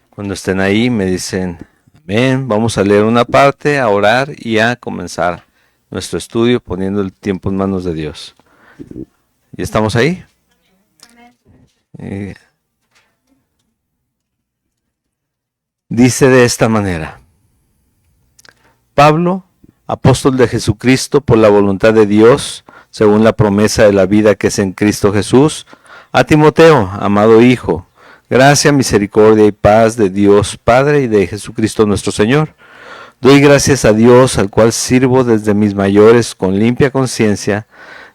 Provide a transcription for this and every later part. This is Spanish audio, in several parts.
Cuando estén ahí me dicen, amén, vamos a leer una parte, a orar y a comenzar nuestro estudio poniendo el tiempo en manos de Dios. ¿Y estamos ahí? Eh, Dice de esta manera, Pablo, apóstol de Jesucristo por la voluntad de Dios, según la promesa de la vida que es en Cristo Jesús, a Timoteo, amado Hijo, gracia, misericordia y paz de Dios Padre y de Jesucristo nuestro Señor. Doy gracias a Dios, al cual sirvo desde mis mayores con limpia conciencia,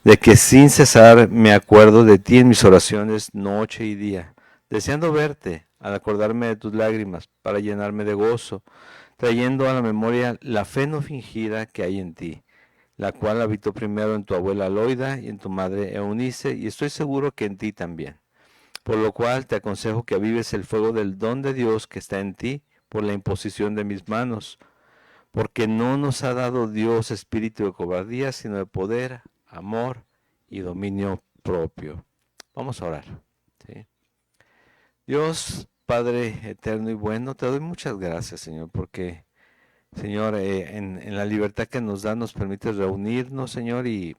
de que sin cesar me acuerdo de ti en mis oraciones noche y día, deseando verte, al acordarme de tus lágrimas, para llenarme de gozo, trayendo a la memoria la fe no fingida que hay en ti, la cual habitó primero en tu abuela Loida y en tu madre Eunice, y estoy seguro que en ti también. Por lo cual te aconsejo que avives el fuego del don de Dios que está en ti, por la imposición de mis manos, porque no nos ha dado Dios espíritu de cobardía, sino de poder, amor y dominio propio. Vamos a orar. ¿Sí? Dios, Padre eterno y bueno, te doy muchas gracias, Señor, porque, Señor, en la libertad que nos da, nos permite reunirnos, Señor, y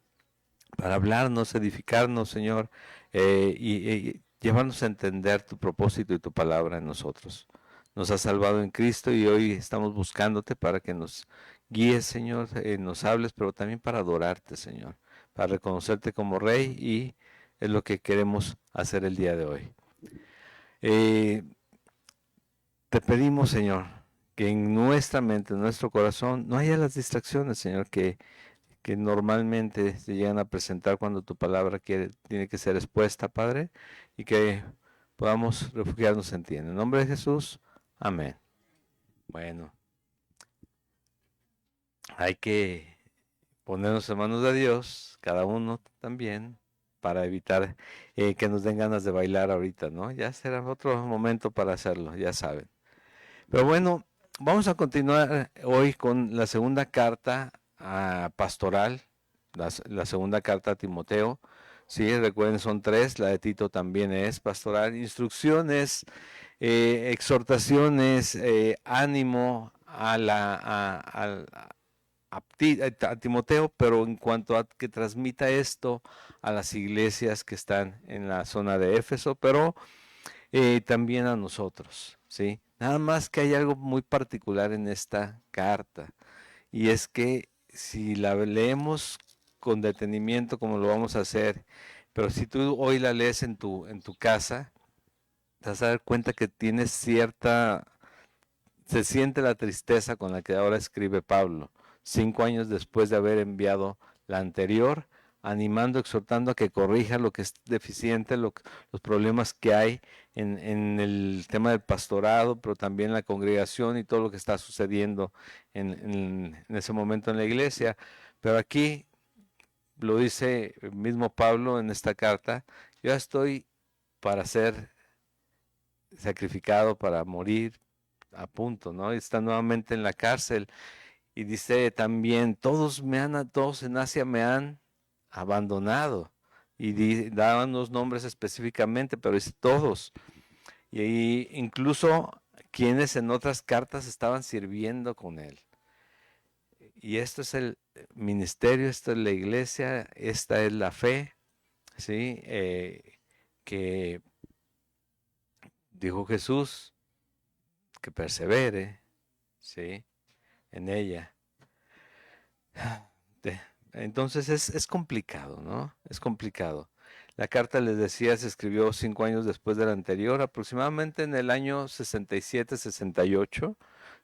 para hablarnos, edificarnos, Señor, y llevarnos a entender tu propósito y tu palabra en nosotros. Nos has salvado en Cristo y hoy estamos buscándote para que nos guíes, Señor, nos hables, pero también para adorarte, Señor, para reconocerte como Rey y es lo que queremos hacer el día de hoy. Eh, Te pedimos, Señor, que en nuestra mente, en nuestro corazón, no haya las distracciones, Señor, que normalmente se llegan a presentar cuando tu palabra tiene que ser expuesta, Padre, y que podamos refugiarnos en ti. En el nombre de Jesús, amén. Bueno, hay que ponernos en manos de Dios, cada uno también, para evitar que nos den ganas de bailar ahorita, ¿no? Ya será otro momento para hacerlo, ya saben. Pero bueno, vamos a continuar hoy con la segunda carta pastoral, la segunda carta a Timoteo. Sí, recuerden, son tres, la de Tito también es pastoral. Instrucciones, exhortaciones, ánimo a Timoteo, pero en cuanto a que transmita esto a las iglesias que están en la zona de Éfeso, pero también a nosotros, ¿sí? Nada más que hay algo muy particular en esta carta, y es que si la leemos con detenimiento, como lo vamos a hacer, pero si tú hoy la lees en tu casa, te vas a dar cuenta que tienes se siente la tristeza con la que ahora escribe Pablo, 5 años después de haber enviado la anterior, animando, exhortando a que corrija lo que es deficiente, los problemas que hay en el tema del pastorado, pero también la congregación y todo lo que está sucediendo en ese momento en la iglesia. Pero aquí lo dice el mismo Pablo en esta carta, yo estoy para ser sacrificado, para morir, a punto, ¿no? Está nuevamente en la cárcel y dice también, todos en Asia me han abandonado. Y daban los nombres específicamente, pero es todos. Y ahí incluso quienes en otras cartas estaban sirviendo con él. Y esto es el ministerio, esto es la iglesia, esta es la fe, ¿sí? Que dijo Jesús, que persevere, ¿sí? En ella. Entonces es complicado, ¿no? Es complicado. La carta, les decía, se escribió 5 años después de la anterior, aproximadamente en el año 67-68,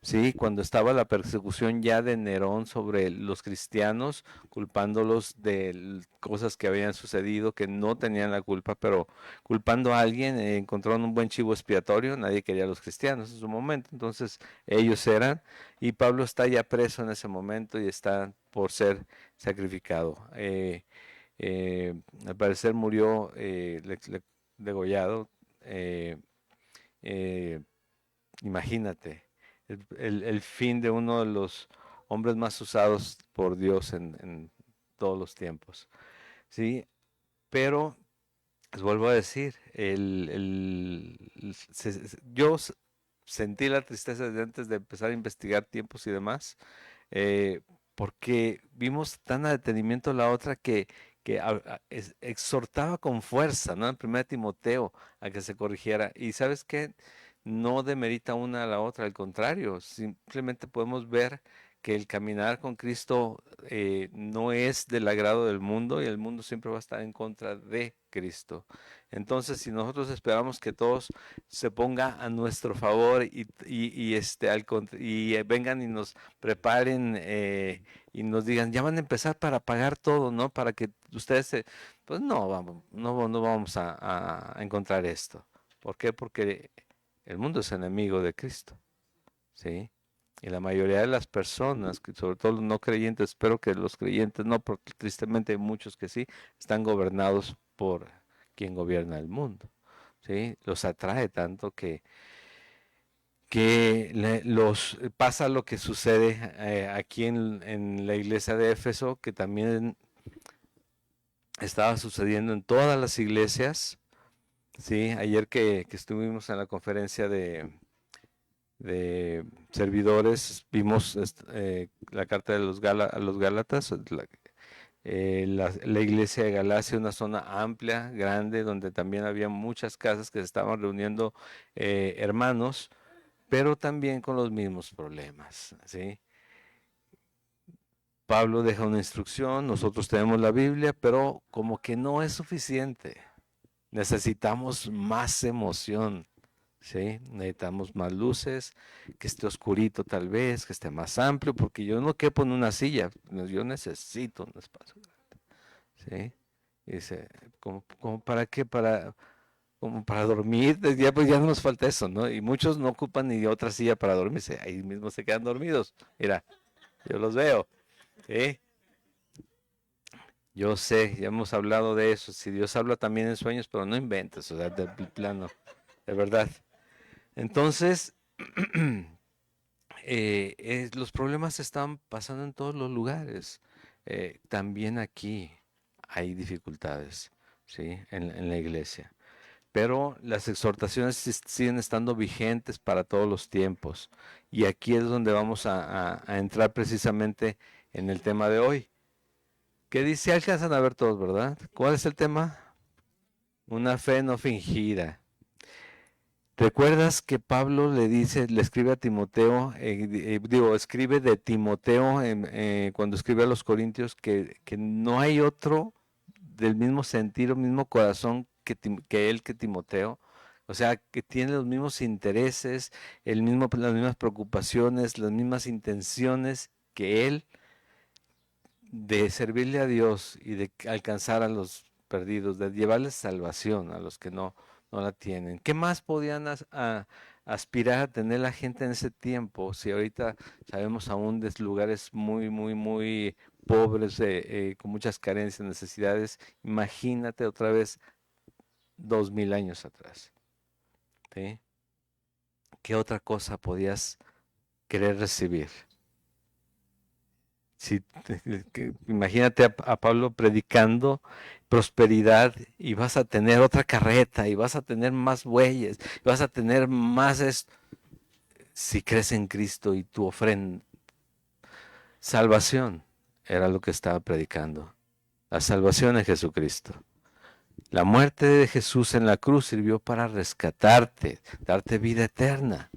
¿sí? Cuando estaba la persecución ya de Nerón sobre los cristianos, culpándolos de cosas que habían sucedido, que no tenían la culpa, pero culpando a alguien, encontraron un buen chivo expiatorio, nadie quería a los cristianos en su momento, entonces ellos eran, y Pablo está ya preso en ese momento y está por ser sacrificado. Al parecer murió degollado. eh, eh, Imagínate, el fin de uno de los hombres más usados por Dios en todos los tiempos. ¿Sí? Pero les vuelvo a decir, yo sentí la tristeza desde antes de empezar a investigar tiempos y demás, eh, porque vimos tan a detenimiento la otra que exhortaba con fuerza, ¿no? En 1 Timoteo a que se corrigiera. Y ¿sabes qué? No demerita una a la otra, al contrario, simplemente podemos ver que el caminar con Cristo no es del agrado del mundo y el mundo siempre va a estar en contra de Cristo. Entonces, si nosotros esperamos que todos se ponga a nuestro favor y vengan y nos preparen y nos digan, ya van a empezar para pagar todo, ¿no? Para que ustedes pues no vamos, no vamos a encontrar esto. ¿Por qué? Porque el mundo es enemigo de Cristo, ¿sí? Y la mayoría de las personas, sobre todo los no creyentes, espero que los creyentes no, porque tristemente hay muchos que sí, están gobernados por quien gobierna el mundo, ¿sí? Los atrae tanto que pasa lo que sucede aquí en la iglesia de Éfeso, que también estaba sucediendo en todas las iglesias, ¿sí? Ayer que estuvimos en la conferencia de servidores, vimos la carta de a los Gálatas, la iglesia de Galacia, una zona amplia, grande, donde también había muchas casas que se estaban reuniendo hermanos, pero también con los mismos problemas, ¿sí? Pablo deja una instrucción, nosotros tenemos la Biblia, pero como que no es suficiente. Necesitamos más emoción, ¿sí? Necesitamos más luces, que esté oscurito tal vez, que esté más amplio, porque yo no quepo en una silla, yo necesito un espacio, ¿sí? Y dice, ¿como para qué? Como para dormir, pues ya no nos falta eso, ¿no? Y muchos no ocupan ni otra silla para dormirse, ahí mismo se quedan dormidos. Mira, yo los veo, ¿sí? Yo sé, ya hemos hablado de eso. Si Dios habla también en sueños, pero no inventes, o sea, de plano, de verdad. Entonces, los problemas están pasando en todos los lugares. También aquí hay dificultades, ¿sí? En la iglesia. Pero las exhortaciones siguen estando vigentes para todos los tiempos. Y aquí es donde vamos a entrar precisamente en el tema de hoy. ¿Qué dice? Alcanzan a ver todos, ¿verdad? ¿Cuál es el tema? Una fe no fingida. ¿Recuerdas que Pablo le escribe a Timoteo, escribe de Timoteo cuando escribe a los Corintios que no hay otro del mismo sentido, mismo corazón que él, que Timoteo? O sea, que tiene los mismos intereses, las mismas preocupaciones, las mismas intenciones que él de servirle a Dios y de alcanzar a los perdidos, de llevarles salvación a los que no la tienen. ¿Qué más podían aspirar a tener la gente en ese tiempo? Si ahorita sabemos aún de lugares muy pobres, con muchas carencias, necesidades, imagínate otra vez 2000 años atrás. ¿Sí? ¿Qué otra cosa podías querer recibir? Si, imagínate a Pablo predicando prosperidad y vas a tener otra carreta y vas a tener más bueyes, y vas a tener más esto. Si crees en Cristo y tu ofrenda, salvación era lo que estaba predicando. La salvación en Jesucristo. La muerte de Jesús en la cruz sirvió para rescatarte, darte vida eterna.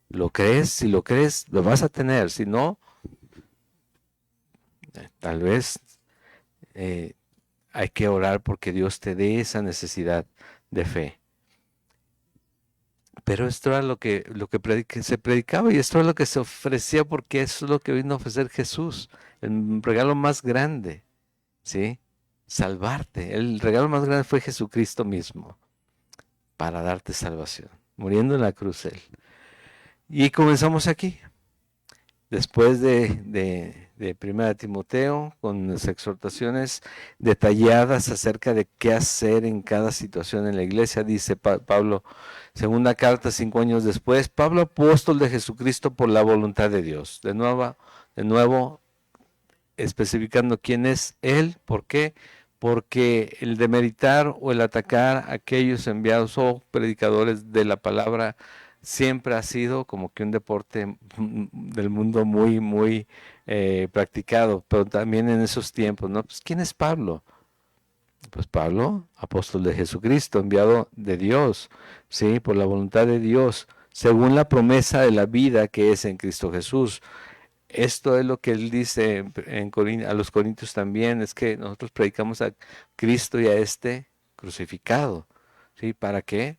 ¿Lo crees? Si lo crees, lo vas a tener. Si no, tal vez eh, hay que orar porque Dios te dé esa necesidad de fe. Pero esto era lo que se predicaba y esto es lo que se ofrecía porque eso es lo que vino a ofrecer Jesús, el regalo más grande, ¿sí? Salvarte. El regalo más grande fue Jesucristo mismo para darte salvación, muriendo en la cruz Él. Y comenzamos aquí. Después de 1 Timoteo, con las exhortaciones detalladas acerca de qué hacer en cada situación en la iglesia, dice Pablo, segunda carta, 5 años después, Pablo, apóstol de Jesucristo por la voluntad de Dios. De nuevo especificando quién es Él, ¿por qué? porque el demeritar o el atacar a aquellos enviados o predicadores de la palabra siempre ha sido como que un deporte del mundo muy practicado, pero también en esos tiempos, ¿no? Pues, ¿quién es Pablo? Pues Pablo, apóstol de Jesucristo, enviado de Dios, ¿sí? Por la voluntad de Dios, según la promesa de la vida que es en Cristo Jesús. Esto es lo que él dice a los Corintios también, es que nosotros predicamos a Cristo y a este crucificado. ¿Sí? ¿Para qué?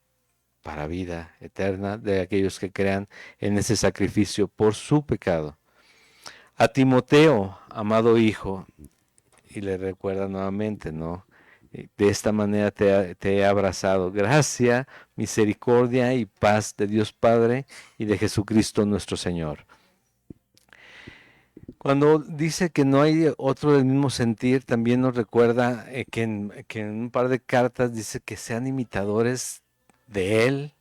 Para vida eterna de aquellos que crean en ese sacrificio por su pecado. A Timoteo, amado hijo, y le recuerda nuevamente, ¿no? De esta manera te he abrazado. Gracia, misericordia y paz de Dios Padre y de Jesucristo nuestro Señor. Cuando dice que no hay otro del mismo sentir, también nos recuerda que en un par de cartas dice que sean imitadores de Él,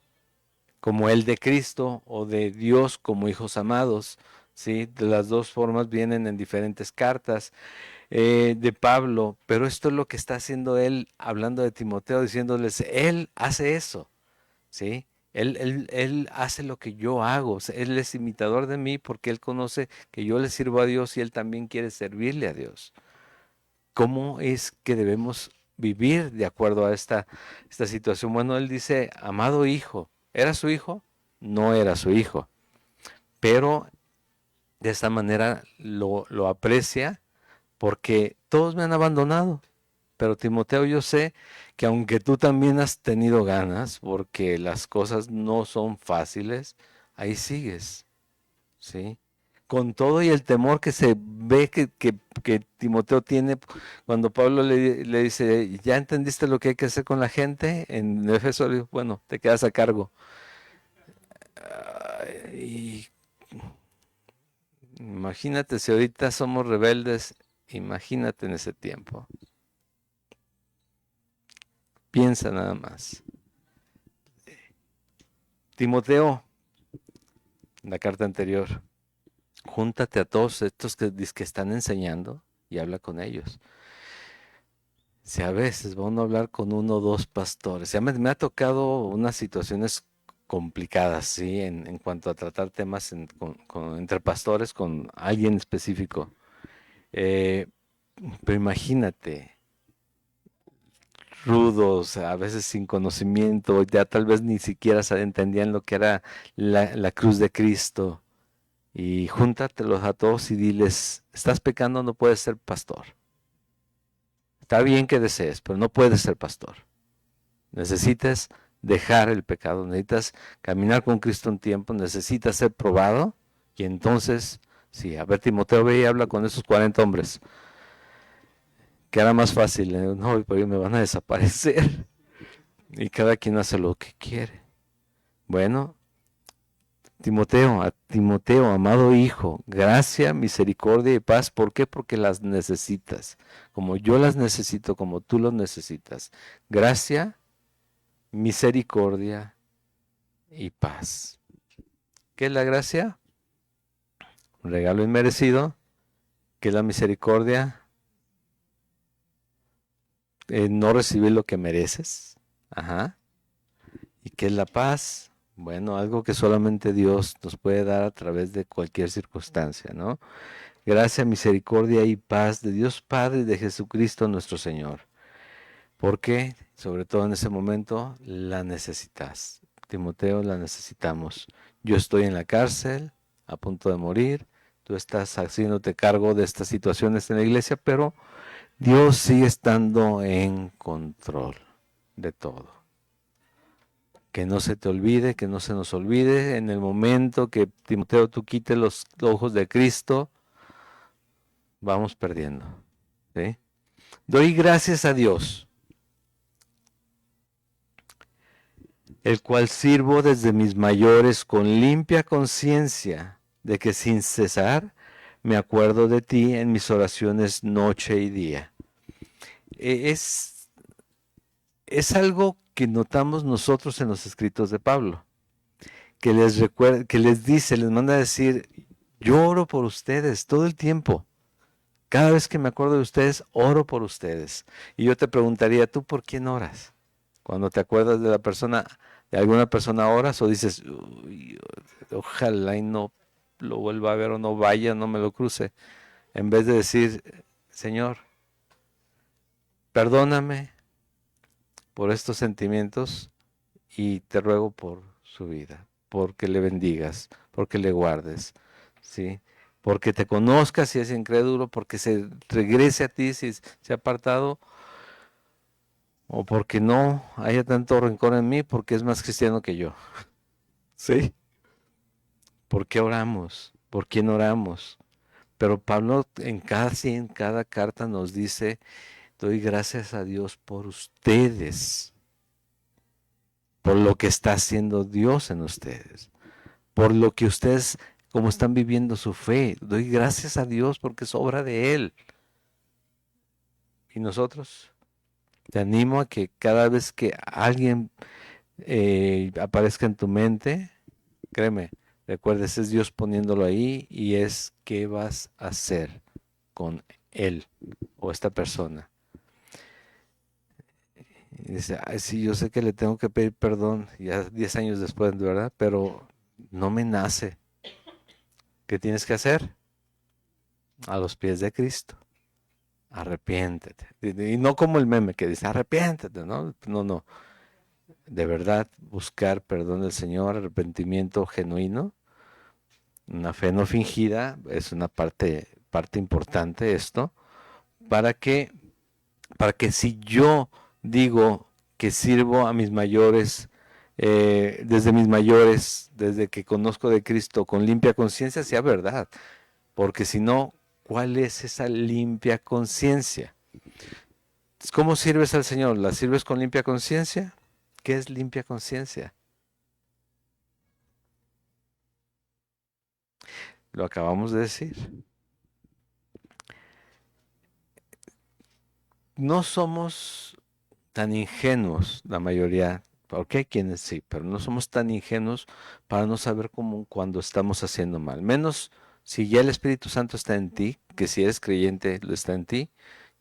como Él de Cristo, o de Dios como hijos amados. ¿Sí? De las dos formas vienen en diferentes cartas de Pablo, pero esto es lo que está haciendo él, hablando de Timoteo, diciéndoles, Él hace eso. ¿Sí? Él hace lo que yo hago, él es imitador de mí porque él conoce que yo le sirvo a Dios y él también quiere servirle a Dios. ¿Cómo es que debemos vivir de acuerdo a esta situación? Bueno, él dice, amado hijo, ¿era su hijo? No era su hijo, pero de esta manera lo aprecia porque todos me han abandonado. Pero Timoteo, yo sé que aunque tú también has tenido ganas, porque las cosas no son fáciles, ahí sigues, ¿sí? Con todo y el temor que se ve que Timoteo tiene cuando Pablo le dice, ¿ya entendiste lo que hay que hacer con la gente? En Éfeso le dijo, bueno, te quedas a cargo. Y imagínate si ahorita somos rebeldes, imagínate en ese tiempo. Piensa nada más. Timoteo, la carta anterior, júntate a todos estos que están enseñando y habla con ellos. Si a veces van a hablar con uno o dos pastores, ya me ha tocado unas situaciones complicadas, ¿sí? En cuanto a tratar temas entre pastores con alguien específico. Pero imagínate, rudos, a veces sin conocimiento, ya tal vez ni siquiera entendían lo que era la cruz de Cristo. Y júntatelos a todos y diles, estás pecando, no puedes ser pastor. Está bien que desees, pero no puedes ser pastor. Necesitas dejar el pecado, necesitas caminar con Cristo un tiempo, necesitas ser probado y entonces, sí, a ver, Timoteo ve y habla con esos 40 hombres, que era más fácil, no, pero me van a desaparecer y cada quien hace lo que quiere. Bueno, Timoteo, amado hijo, gracia, misericordia y paz. ¿Por qué? Porque las necesitas. Como yo las necesito, como tú los necesitas. Gracia, misericordia y paz. ¿Qué es la gracia? Un regalo inmerecido. ¿Qué es la misericordia? No recibir lo que mereces. Ajá. ¿Y qué es la paz? Bueno, algo que solamente Dios nos puede dar a través de cualquier circunstancia, ¿no? Gracia, misericordia y paz de Dios Padre y de Jesucristo nuestro Señor. Porque, sobre todo en ese momento, la necesitas. Timoteo, la necesitamos. Yo estoy en la cárcel, a punto de morir. Tú estás haciéndote cargo de estas situaciones en la iglesia, pero Dios sigue estando en control de todo. Que no se te olvide, que no se nos olvide. En el momento que Timoteo tú quites los ojos de Cristo, vamos perdiendo. ¿Sí? Doy gracias a Dios, el cual sirvo desde mis mayores con limpia conciencia, de que sin cesar me acuerdo de ti en mis oraciones noche y día. Es, es algo que notamos nosotros en los escritos de Pablo, que les recuerda, que les dice, les manda a decir, yo oro por ustedes todo el tiempo. Cada vez que me acuerdo de ustedes, oro por ustedes. Y yo te preguntaría, ¿tú por quién oras? Cuando te acuerdas de la persona, de alguna persona oras o dices, "Uy, ojalá y no lo vuelva a ver o no vaya, no me lo cruce". En vez de decir, Señor, perdóname por estos sentimientos y te ruego por su vida, porque le bendigas, porque le guardes, ¿sí? Porque te conozcas si es incrédulo, porque se regrese a ti si se ha apartado, o porque no haya tanto rencor en mí, porque es más cristiano que yo. ¿Sí? ¿Por qué oramos? ¿Por quién oramos? Pero Pablo en cada carta nos dice, doy gracias a Dios por ustedes, por lo que está haciendo Dios en ustedes, por lo que ustedes, como están viviendo su fe. Doy gracias a Dios porque es obra de Él. ¿Y nosotros? Te animo a que cada vez que alguien aparezca en tu mente, créeme, recuerdes, es Dios poniéndolo ahí y es qué vas a hacer con él o esta persona. Y dice, ay, sí, yo sé que le tengo que pedir perdón ya 10 años después, ¿verdad? Pero no me nace. ¿Qué tienes que hacer? A los pies de Cristo. Arrepiéntete. Y no como el meme que dice, arrepiéntete, ¿no? No, no. De verdad, buscar perdón del Señor, arrepentimiento genuino, una fe no fingida, es una parte importante esto, para que, para que si yo digo que sirvo a mis mayores, desde mis mayores, desde que conozco de Cristo con limpia conciencia, sea verdad. Porque si no, ¿cuál es esa limpia conciencia? ¿Cómo sirves al Señor? ¿La sirves con limpia conciencia? ¿Qué es limpia conciencia? Lo acabamos de decir. No somos tan ingenuos, la mayoría, porque hay quienes sí, pero no somos tan ingenuos para no saber cómo cuando estamos haciendo mal. Menos si ya el Espíritu Santo está en ti, que si eres creyente lo está en ti,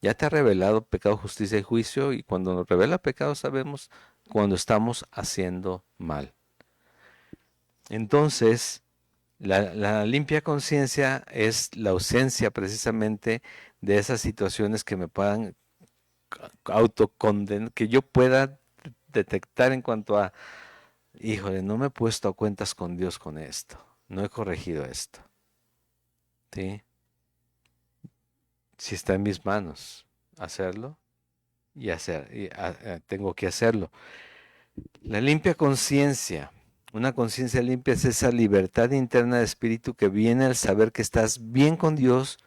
ya te ha revelado pecado, justicia y juicio, y cuando nos revela pecado sabemos cuando estamos haciendo mal. Entonces, la limpia conciencia es la ausencia precisamente de esas situaciones que me puedan autocondenar, que yo pueda detectar en cuanto a, híjole, no me he puesto a cuentas con Dios con esto, no he corregido esto, ¿sí? Si está en mis manos hacerlo tengo que hacerlo. La limpia conciencia, una conciencia limpia es esa libertad interna de espíritu que viene al saber que estás bien con Dios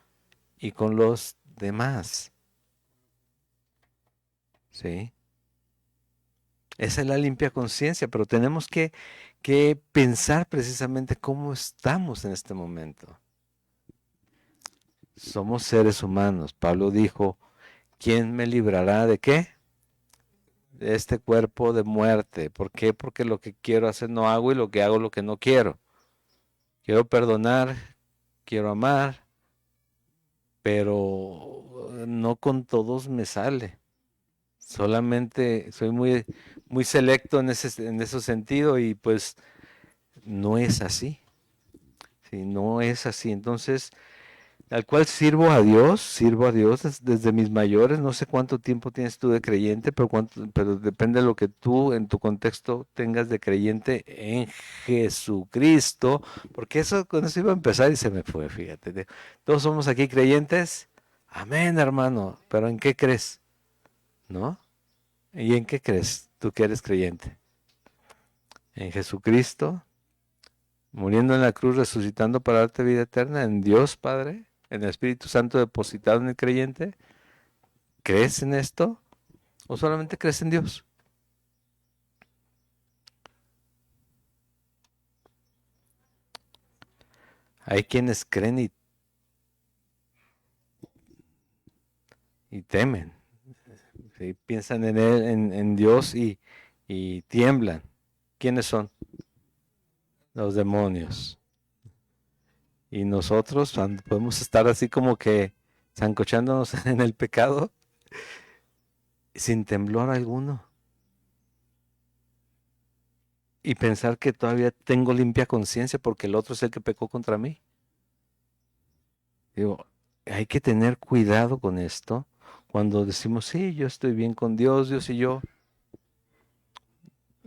y con los demás, ¿sí? Esa es la limpia conciencia, pero tenemos que pensar precisamente cómo estamos en este momento. Somos seres humanos. Pablo dijo, ¿quién me librará de qué? De este cuerpo de muerte. ¿Por qué? Porque lo que quiero hacer no hago y lo que hago lo que no quiero. Quiero perdonar, quiero amar, pero no con todos me sale. Solamente soy muy selecto en ese sentido y pues no es así. Si no es así, entonces, al cual sirvo a Dios desde mis mayores, no sé cuánto tiempo tienes tú de creyente, pero depende de lo que tú en tu contexto tengas de creyente en Jesucristo, porque eso con eso iba a empezar y se me fue, fíjate. Todos somos aquí creyentes, amén, hermano, pero ¿en qué crees? ¿No? ¿Y en qué crees tú que eres creyente? En Jesucristo, muriendo en la cruz, resucitando para darte vida eterna, en Dios Padre, en el Espíritu Santo depositado en el creyente. ¿Crees en esto o solamente crees en Dios? Hay quienes creen y temen, ¿sí? Piensan en él, en Dios y tiemblan. ¿Quiénes son? Los demonios. Y nosotros podemos estar así como que zancochándonos en el pecado sin temblor alguno. Y pensar que todavía tengo limpia conciencia porque el otro es el que pecó contra mí. Digo, hay que tener cuidado con esto cuando decimos, sí, yo estoy bien con Dios, Dios y yo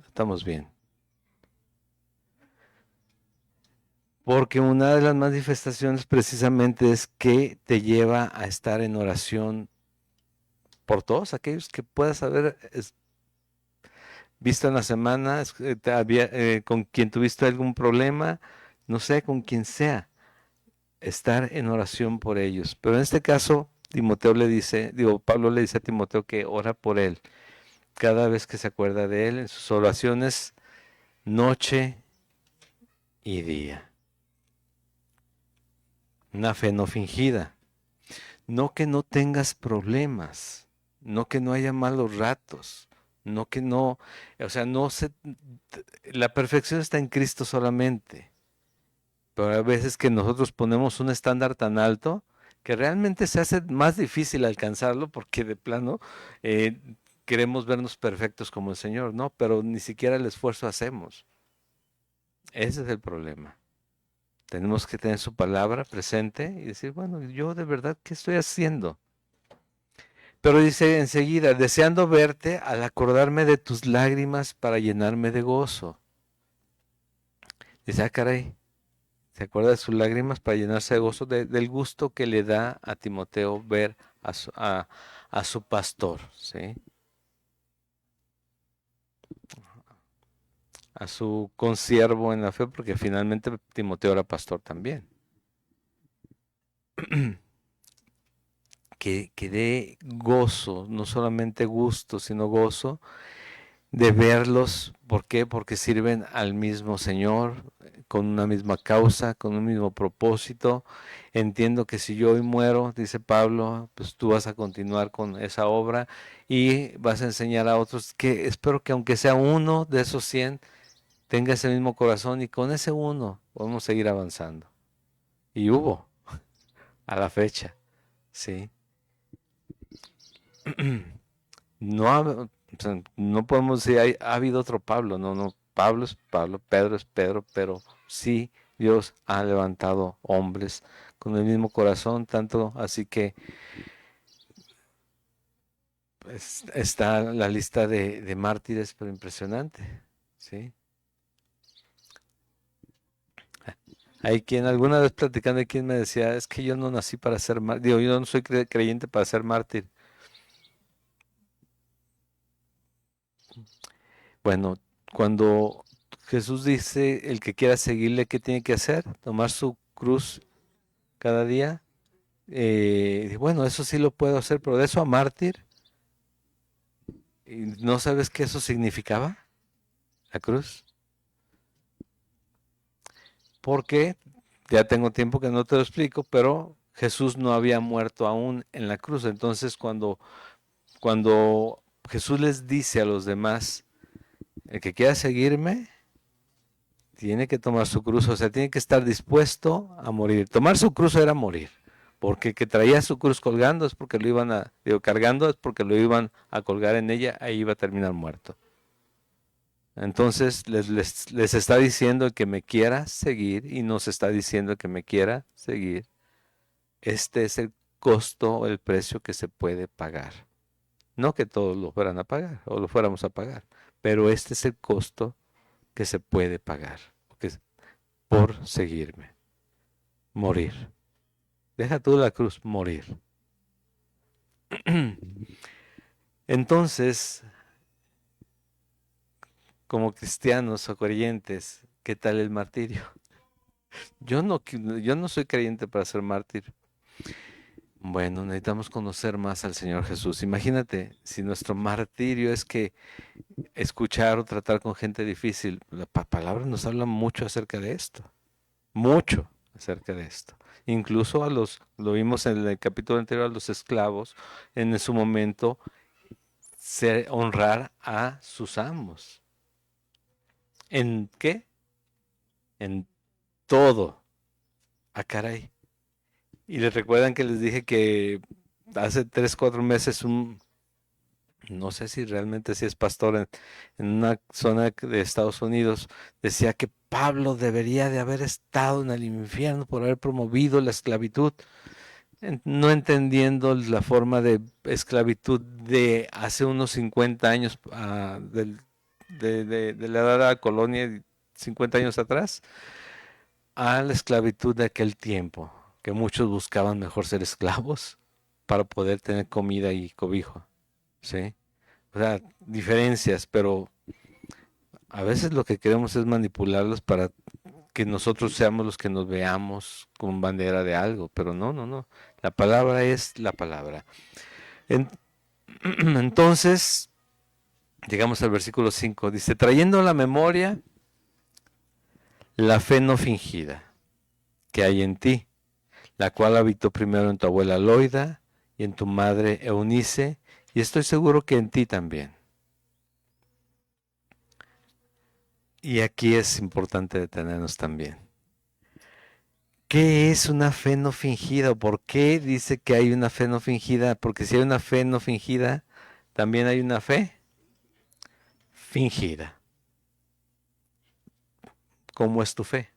estamos bien. Porque una de las manifestaciones precisamente es que te lleva a estar en oración por todos aquellos que puedas haber visto en la semana, con quien tuviste algún problema, no sé, con quien sea, estar en oración por ellos. Pero en este caso, Pablo le dice a Timoteo que ora por él cada vez que se acuerda de él en sus oraciones, noche y día. Una fe no fingida. No que no tengas problemas, no que no haya malos ratos, no que no, o sea, la perfección está en Cristo solamente. Pero hay veces que nosotros ponemos un estándar tan alto que realmente se hace más difícil alcanzarlo porque de plano eh, queremos vernos perfectos como el Señor, ¿no? Pero ni siquiera el esfuerzo hacemos. Ese es el problema. Tenemos que tener su palabra presente y decir, bueno, yo de verdad, ¿qué estoy haciendo? Pero dice enseguida, deseando verte al acordarme de tus lágrimas para llenarme de gozo. Dice, ah, caray, se acuerda de sus lágrimas para llenarse de gozo, del gusto que le da a Timoteo ver a su pastor, ¿sí? A su consiervo en la fe, porque finalmente Timoteo era pastor también. Que dé gozo, no solamente gusto, sino gozo de verlos. ¿Por qué? Porque sirven al mismo Señor, con una misma causa, con un mismo propósito. Entiendo que si yo hoy muero, dice Pablo, pues tú vas a continuar con esa obra y vas a enseñar a otros, que espero que aunque sea uno de esos 100 tenga ese mismo corazón, y con ese uno podemos seguir avanzando. Y hubo a la fecha, ¿sí? No, o sea, no podemos decir, ha habido otro Pablo, no, no, Pablo es Pablo, Pedro es Pedro, pero sí Dios ha levantado hombres con el mismo corazón, tanto así que pues, está la lista de mártires, pero impresionante, ¿sí? Hay quien alguna vez platicando, hay quien me decía, es que yo no nací para ser mártir, digo, yo no soy creyente para ser mártir. Bueno, cuando Jesús dice, el que quiera seguirle, ¿qué tiene que hacer? Tomar su cruz cada día. Bueno, eso sí lo puedo hacer, pero de eso a mártir, ¿y no sabes qué eso significaba? La cruz. Porque ya tengo tiempo que no te lo explico, pero Jesús no había muerto aún en la cruz. Entonces, cuando Jesús les dice a los demás, el que quiera seguirme, tiene que tomar su cruz, o sea, tiene que estar dispuesto a morir. Tomar su cruz era morir, porque el que traía su cruz colgando es porque lo iban cargando es porque lo iban a colgar en ella, ahí iba a terminar muerto. Entonces les está diciendo el que me quiera seguir, y nos está diciendo el que me quiera seguir, este es el costo o el precio que se puede pagar. No que todos lo fueran a pagar o lo fuéramos a pagar, pero este es el costo que se puede pagar por seguirme. Morir. Deja tú la cruz, morir. Entonces, como cristianos o creyentes, ¿qué tal el martirio? Yo no soy creyente para ser mártir. Bueno, necesitamos conocer más al Señor Jesús. Imagínate, si nuestro martirio es que escuchar o tratar con gente difícil, la palabra nos habla mucho acerca de esto. Mucho acerca de esto. Incluso lo vimos en el capítulo anterior, a los esclavos, en su momento, honrar a sus amos. ¿En qué? En todo. Ah, caray. Y les recuerdan que les dije que hace 3, 4 meses no sé si realmente sí es pastor en una zona de Estados Unidos, decía que Pablo debería de haber estado en el infierno por haber promovido la esclavitud, no entendiendo la forma de esclavitud de hace unos 50 años, de la edad de la colonia, 50 años atrás, a la esclavitud de aquel tiempo, que muchos buscaban mejor ser esclavos para poder tener comida y cobijo, ¿sí? O sea, diferencias, pero a veces lo que queremos es manipularlos para que nosotros seamos los que nos veamos con bandera de algo, pero no, no, no. La palabra es la palabra. En, entonces, llegamos al versículo 5, dice, trayendo a la memoria la fe no fingida que hay en ti, la cual habitó primero en tu abuela Loida y en tu madre Eunice, y estoy seguro que en ti también. Y aquí es importante detenernos también. ¿Qué es una fe no fingida? ¿Por qué dice que hay una fe no fingida? Porque si hay una fe no fingida, también hay una fe fingida. ¿Cómo es tu fe?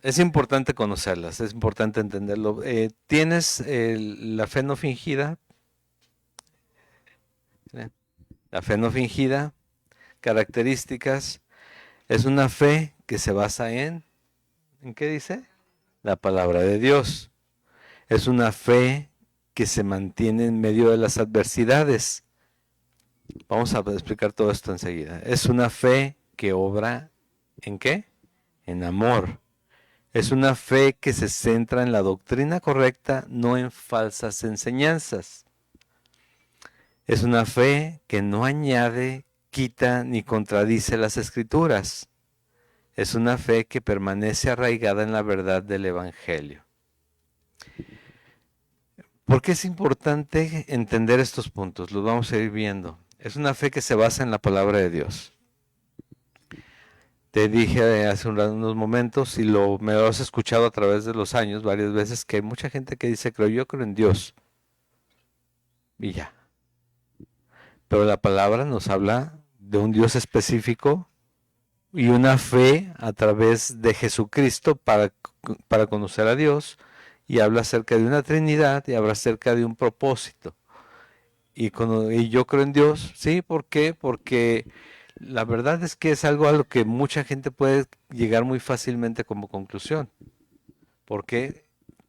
Es importante conocerlas, es importante entenderlo. ¿Tienes la fe no fingida? La fe no fingida, características, es una fe que se basa ¿en qué dice? La palabra de Dios. Es una fe que se mantiene en medio de las adversidades. Vamos a explicar todo esto enseguida. Es una fe que obra ¿en qué? En amor. Es una fe que se centra en la doctrina correcta, no en falsas enseñanzas. Es una fe que no añade, quita ni contradice las escrituras. Es una fe que permanece arraigada en la verdad del Evangelio. ¿Por qué es importante entender estos puntos? Los vamos a ir viendo. Es una fe que se basa en la palabra de Dios. Te dije hace unos momentos, y me lo has escuchado a través de los años varias veces, que hay mucha gente que dice, yo creo en Dios. Y ya. Pero la palabra nos habla de un Dios específico y una fe a través de Jesucristo para conocer a Dios, y habla acerca de una Trinidad y habla acerca de un propósito. Y yo creo en Dios, ¿sí? ¿Por qué? Porque la verdad es que es algo a lo que mucha gente puede llegar muy fácilmente como conclusión. Porque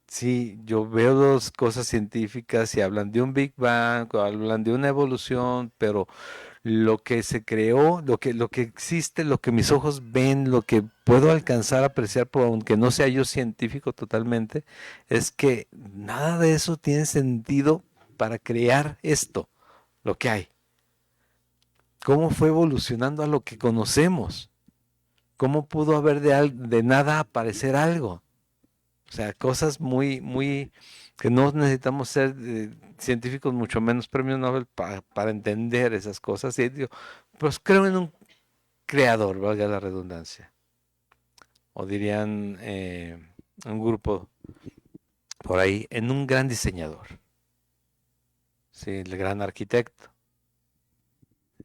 sí, yo veo dos cosas científicas y hablan de un Big Bang, hablan de una evolución, pero lo que se creó, lo que existe, lo que mis ojos ven, lo que puedo alcanzar a apreciar, por aunque no sea yo científico totalmente, es que nada de eso tiene sentido para crear esto, lo que hay. ¿Cómo fue evolucionando a lo que conocemos? ¿Cómo pudo haber de nada aparecer algo? O sea, cosas muy que no necesitamos ser científicos, mucho menos premios Nobel para entender esas cosas. Y digo, pues creo en un creador, valga la redundancia. O dirían un grupo por ahí, en un gran diseñador. Sí, el gran arquitecto.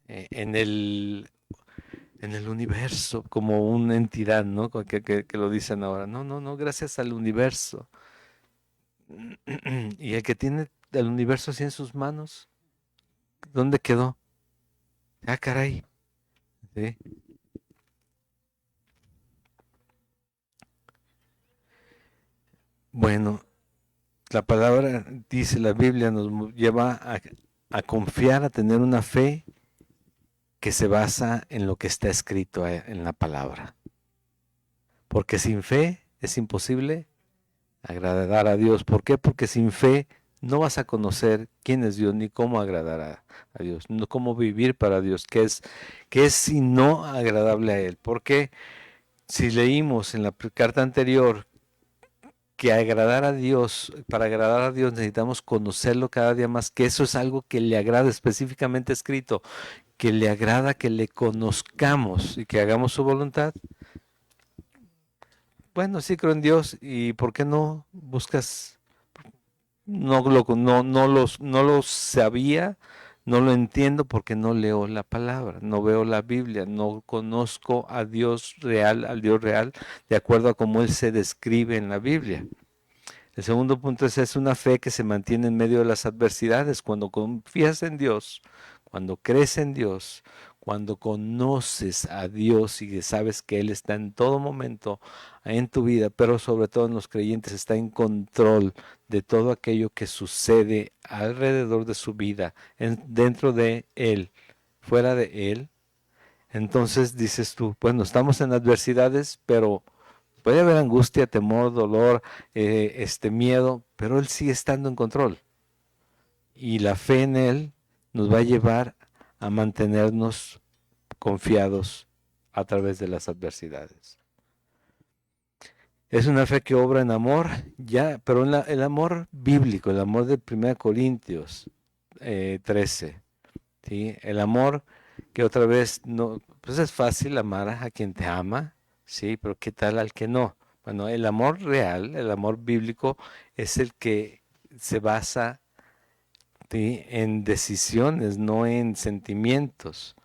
En el universo como una entidad, ¿no? Que lo dicen ahora. No, no, no, gracias al universo. Y el que tiene el universo así en sus manos, ¿dónde quedó? Ah, caray. ¿Sí? Bueno, la palabra dice, la Biblia nos lleva a confiar, a tener una fe que se basa en lo que está escrito en la palabra. Porque sin fe es imposible agradar a Dios. ¿Por qué? Porque sin fe no vas a conocer quién es Dios ni cómo agradar a Dios, no cómo vivir para Dios, que es si no agradable a Él. Porque si leímos en la carta anterior que agradar a Dios, para agradar a Dios necesitamos conocerlo cada día más, que eso es algo que le agrada, específicamente escrito, que le agrada que le conozcamos y que hagamos su voluntad. bueno, sí creo en Dios, ¿y por qué no buscas? No lo sabía, no lo entiendo porque no leo la palabra, no veo la Biblia, no conozco a Dios real, al Dios real, de acuerdo a cómo Él se describe en la Biblia. El segundo punto es una fe que se mantiene en medio de las adversidades. Cuando confías en Dios, cuando crees en Dios, cuando conoces a Dios y que sabes que Él está en todo momento en tu vida, pero sobre todo en los creyentes, está en control de todo aquello que sucede alrededor de su vida, dentro de Él, fuera de Él. Entonces dices tú, bueno, estamos en adversidades, pero puede haber angustia, temor, dolor, miedo, pero Él sigue estando en control. Y la fe en Él nos va a llevar a mantenernos confiados a través de las adversidades. Es una fe que obra en amor, ya, pero el amor bíblico, el amor de 1 Corintios 13. ¿Sí? El amor que otra vez no, pues es fácil amar a quien te ama, sí, pero ¿qué tal al que no? Bueno, el amor real, el amor bíblico, es el que se basa, ¿sí?, en decisiones, no en sentimientos.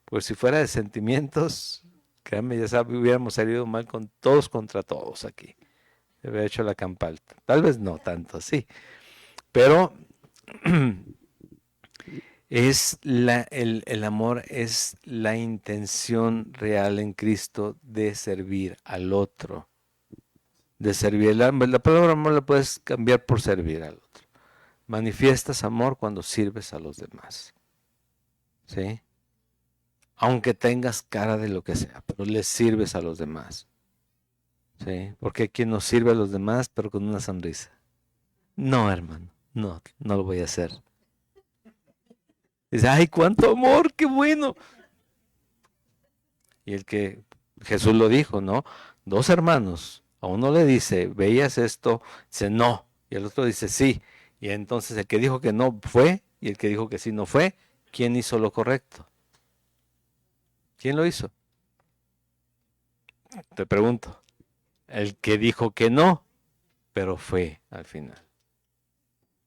Pues si fuera de sentimientos, créanme, ya sabe, hubiéramos salido mal con todos contra todos aquí. Se hubiera hecho la campal. Tal vez no tanto, sí. Pero el amor es la intención real en Cristo de servir al otro. De servir. La palabra amor la puedes cambiar por servir al otro. Manifiestas amor cuando sirves a los demás. ¿Sí? Aunque tengas cara de lo que sea, pero les sirves a los demás. ¿Sí? Porque hay quien nos sirve a los demás, pero con una sonrisa. No, hermano, no lo voy a hacer. Dice, ay, cuánto amor, qué bueno. Y el que Jesús lo dijo, ¿no? Dos hermanos, a uno le dice, ¿veías esto? Dice, no. Y el otro dice, sí. Y entonces el que dijo que no fue y el que dijo que sí no fue, ¿quién hizo lo correcto? ¿Quién lo hizo? Te pregunto. El que dijo que no, pero fue al final.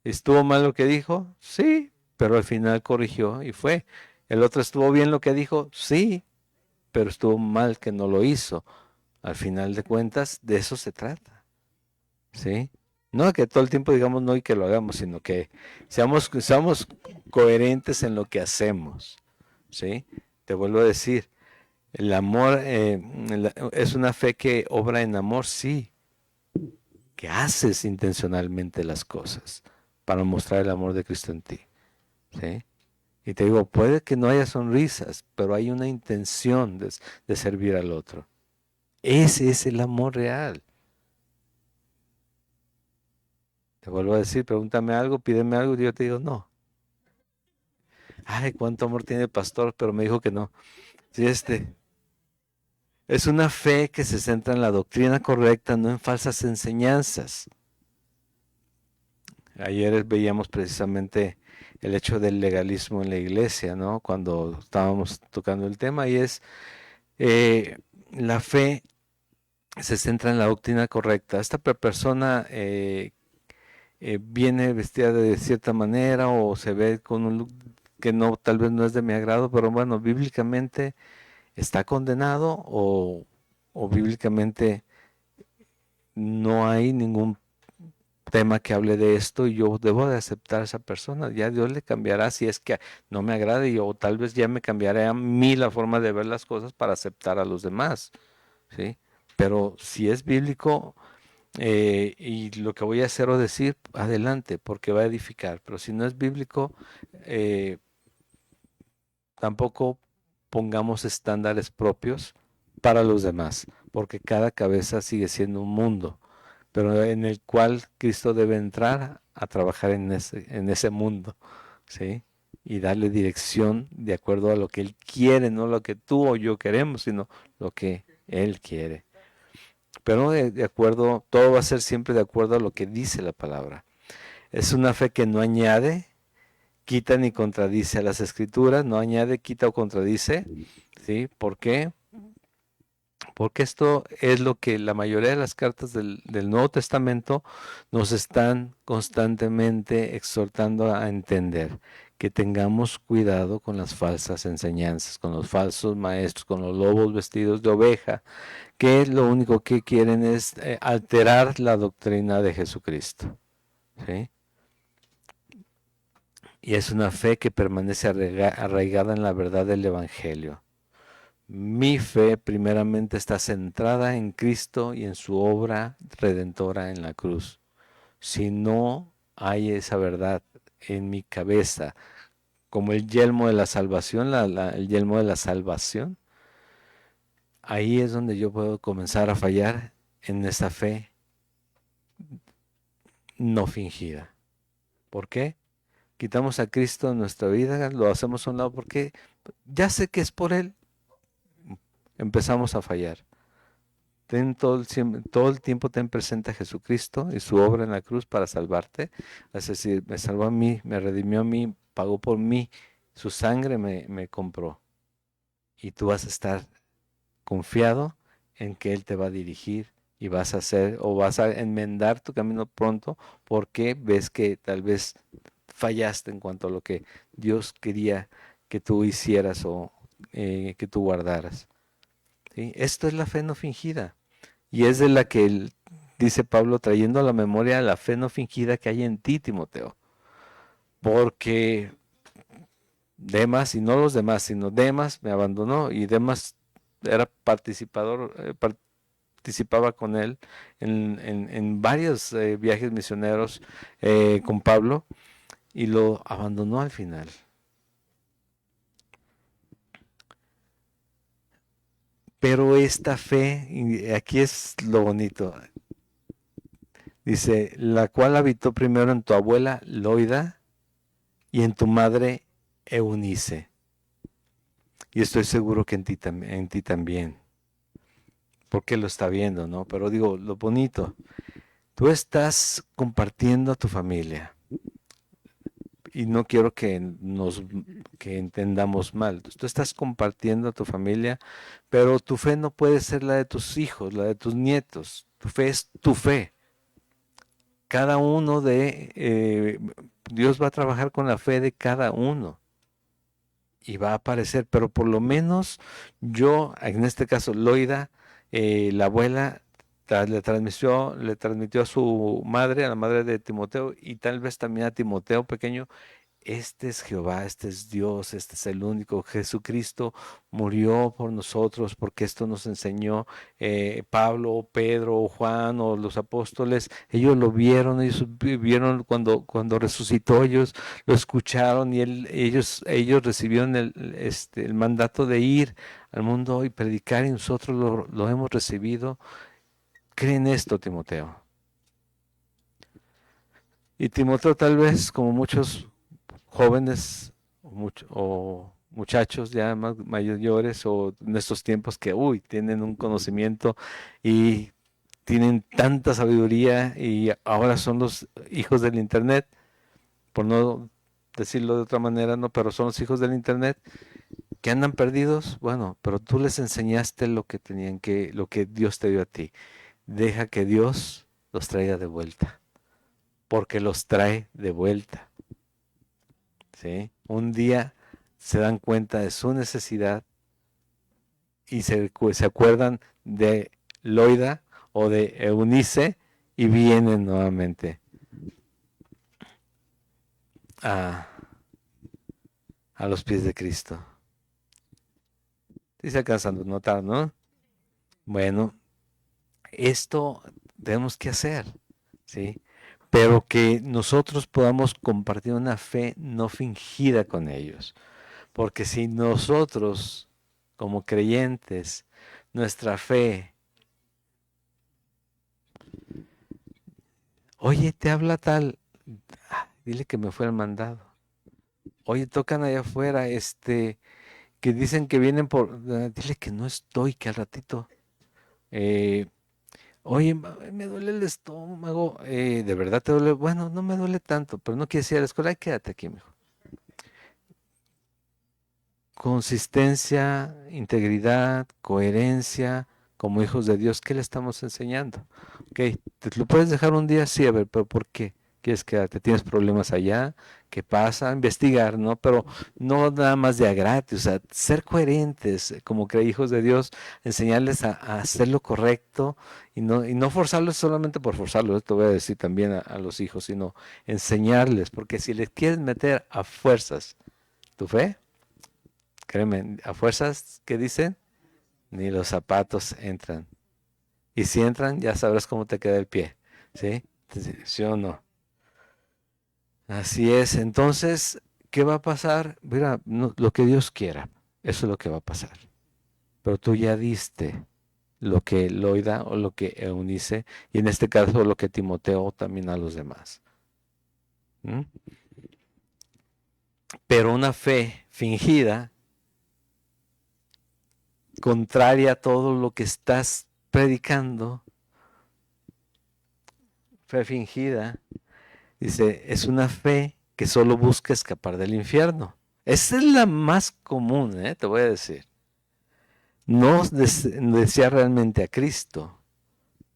¿Estuvo mal lo que dijo? Sí, pero al final corrigió y fue. El otro estuvo bien lo que dijo, sí, pero estuvo mal que no lo hizo. Al final de cuentas, de eso se trata. ¿Sí? No que todo el tiempo digamos no y que lo hagamos, sino que seamos coherentes en lo que hacemos. ¿Sí? Te vuelvo a decir, el amor es una fe que obra en amor, sí, que haces intencionalmente las cosas para mostrar el amor de Cristo en ti. ¿Sí? Y te digo, puede que no haya sonrisas, pero hay una intención de servir al otro. Ese es el amor real. Te vuelvo a decir, pregúntame algo, pídeme algo y yo te digo no. Ay, cuánto amor tiene el pastor, pero me dijo que no. Sí, es una fe que se centra en la doctrina correcta, no en falsas enseñanzas. Ayer veíamos precisamente el hecho del legalismo en la iglesia, ¿no? Cuando estábamos tocando el tema, y es la fe se centra en la doctrina correcta. Esta persona viene vestida de cierta manera o se ve con un look que no, tal vez no es de mi agrado, pero bueno, bíblicamente está condenado o bíblicamente no hay ningún tema que hable de esto y yo debo de aceptar a esa persona. Ya Dios le cambiará si es que no me agrada y o tal vez ya me cambiará a mí la forma de ver las cosas para aceptar a los demás, ¿sí? Pero si es bíblico y lo que voy a hacer o decir, adelante, porque va a edificar. Pero si no es bíblico, tampoco pongamos estándares propios para los demás, porque cada cabeza sigue siendo un mundo, pero en el cual Cristo debe entrar a trabajar en ese mundo, ¿sí? Y darle dirección de acuerdo a lo que Él quiere, no lo que tú o yo queremos, sino lo que Él quiere. Pero de acuerdo, todo va a ser siempre de acuerdo a lo que dice la palabra. Es una fe que no añade, quita ni contradice a las escrituras, no añade, quita o contradice, ¿sí? ¿Por qué? Porque esto es lo que la mayoría de las cartas del Nuevo Testamento nos están constantemente exhortando a entender, que tengamos cuidado con las falsas enseñanzas, con los falsos maestros, con los lobos vestidos de oveja, que lo único que quieren es alterar la doctrina de Jesucristo. ¿Sí? Y es una fe que permanece arraigada en la verdad del Evangelio. Mi fe primeramente está centrada en Cristo y en su obra redentora en la cruz. Si no hay esa verdad en mi cabeza, como el yelmo de la salvación, el yelmo de la salvación, ahí es donde yo puedo comenzar a fallar en esa fe no fingida. ¿Por qué? Quitamos a Cristo en nuestra vida, lo hacemos a un lado porque ya sé que es por Él, empezamos a fallar. Todo el tiempo ten presente a Jesucristo y su obra en la cruz para salvarte. Es decir, me salvó a mí, me redimió a mí, pagó por mí, su sangre me compró. Y tú vas a estar confiado en que Él te va a dirigir y vas a hacer o vas a enmendar tu camino pronto porque ves que tal vez fallaste en cuanto a lo que Dios quería que tú hicieras o que tú guardaras. ¿Sí? Esto es la fe no fingida. Y es de la que dice Pablo, trayendo a la memoria la fe no fingida que hay en ti, Timoteo. Porque Demas, y no los demás, sino Demas me abandonó y Demas era participaba con él en varios viajes misioneros con Pablo y lo abandonó al final. Pero esta fe, y aquí es lo bonito, dice, la cual habitó primero en tu abuela Loida y en tu madre Eunice. Y estoy seguro que en ti también, porque lo está viendo, ¿no? Pero digo, lo bonito, tú estás compartiendo a tu familia y no quiero que entendamos mal. Tú estás compartiendo a tu familia, pero tu fe no puede ser la de tus hijos, la de tus nietos. Tu fe es tu fe. Cada uno Dios va a trabajar con la fe de cada uno y va a aparecer, pero por lo menos yo, en este caso Loida, la abuela le transmitió a su madre, a la madre de Timoteo, y tal vez también a Timoteo pequeño, este es Jehová, este es Dios, este es el único. Jesucristo murió por nosotros porque esto nos enseñó Pablo, Pedro, Juan o los apóstoles. Ellos lo vieron, ellos vieron cuando resucitó, ellos lo escucharon y ellos recibieron el mandato de ir al mundo y predicar y nosotros lo hemos recibido. Creen esto, Timoteo. Y Timoteo tal vez, como muchos jóvenes o muchachos ya más mayores o en estos tiempos que tienen un conocimiento y tienen tanta sabiduría y ahora son los hijos del internet, por no decirlo de otra manera, no, pero son los hijos del internet que andan perdidos. Bueno, pero tú les enseñaste lo que Dios te dio a ti. Deja que Dios los traiga de vuelta, porque los trae de vuelta. ¿Sí? Un día se dan cuenta de su necesidad y se acuerdan de Loida o de Eunice y vienen nuevamente a, a los pies de Cristo. Sí se alcanzan a notar, ¿no? Bueno, esto tenemos que hacer, ¿sí? Pero que nosotros podamos compartir una fe no fingida con ellos. Porque si nosotros, como creyentes, nuestra fe, oye, te habla tal, dile que me fue el mandado. Oye, tocan allá afuera, que dicen que vienen dile que no estoy, que al ratito. Eh, Oye, me duele el estómago, ¿de verdad te duele? Bueno, no me duele tanto, pero no quieres ir a la escuela, quédate aquí, mijo. Consistencia, integridad, coherencia, como hijos de Dios, ¿qué le estamos enseñando? Ok, te lo puedes dejar un día, sí, a ver, pero ¿por qué? ¿Quieres quedarte? ¿Tienes problemas allá? ¿Qué pasa? Investigar, ¿no? Pero no nada más de a gratis, o sea, ser coherentes como hijos de Dios, enseñarles a hacer lo correcto y no forzarlos solamente por forzarlos, esto voy a decir también a los hijos, sino enseñarles, porque si les quieres meter a fuerzas tu fe, créeme, a fuerzas, ¿qué dicen? Ni los zapatos entran. Y si entran, ya sabrás cómo te queda el pie, ¿sí? ¿Sí o no? Así es. Entonces, ¿qué va a pasar? Mira, lo que Dios quiera, eso es lo que va a pasar. Pero tú ya diste lo que Loida o lo que Eunice, y en este caso lo que Timoteo también a los demás. ¿Mm? Pero una fe fingida, contraria a todo lo que estás predicando, fe fingida, dice, es una fe que solo busca escapar del infierno. Esa es la más común, te voy a decir. No desea realmente a Cristo.